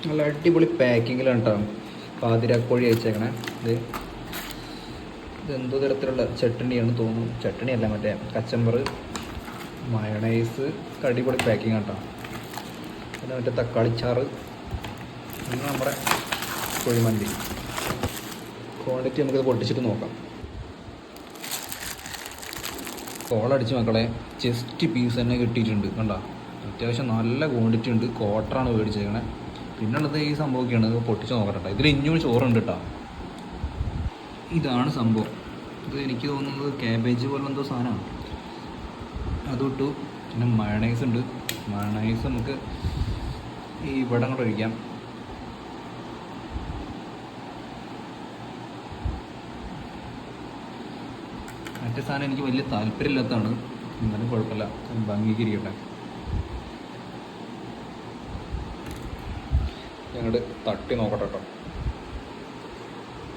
നല്ല അടിപൊളി പാക്കിങ്ങിലാണ് കേട്ടോ പാതിരാക്കോഴി അയച്ചേക്കണേ. ഇതെന്തോ തരത്തിലുള്ള ചട്ടണിയാണ് തോന്നുന്നു. ചട്ടണിയല്ല, മറ്റേ കച്ചമ്പർ, മയണൈസ്, അടിപൊളി പാക്കിങ് കേട്ടോ. പിന്നെ മറ്റേ തക്കാളിച്ചാറ്, പിന്നെ നമ്മുടെ കുഴിമന്തി. ക്വാണ്ടിറ്റി നമുക്കിത് പൊട്ടിച്ചിട്ട് നോക്കാം. കോളടിച്ച് മക്കളെ, ചെസ്റ്റ് പീസ് തന്നെ കിട്ടിയിട്ടുണ്ട് കണ്ടോ. അത്യാവശ്യം നല്ല ക്വാണ്ടിറ്റി ഉണ്ട്. ക്വാർട്ടറാണ് മേടിച്ചേക്കണേ. പിന്നുള്ളത് ഈ സംഭവമൊക്കെയാണ്. ഇത് പൊട്ടിച്ച് നോക്കട്ടെ. ഇതിൽ ഇനിയും ചോറുണ്ട് കേട്ടോ. ഇതാണ് സംഭവം. ഇത് എനിക്ക് തോന്നുന്നത് ക്യാബേജ് പോലെ എന്തോ സാധനമാണ്. അതിട്ടു. പിന്നെ മയണൈസ് ഉണ്ട്. മയണൈസ് നമുക്ക് ഈ ഇവിടെ അങ്ങോട്ട് ഒഴിക്കാം. മറ്റേ സാധനം എനിക്ക് വലിയ താല്പര്യമില്ലാത്തതാണ്. എന്നാലും കുഴപ്പമില്ല, ഭംഗിക്ക് ഇരിക്കട്ടെ. ഞങ്ങൾ തട്ടി നോക്കട്ടെ കേട്ടോ.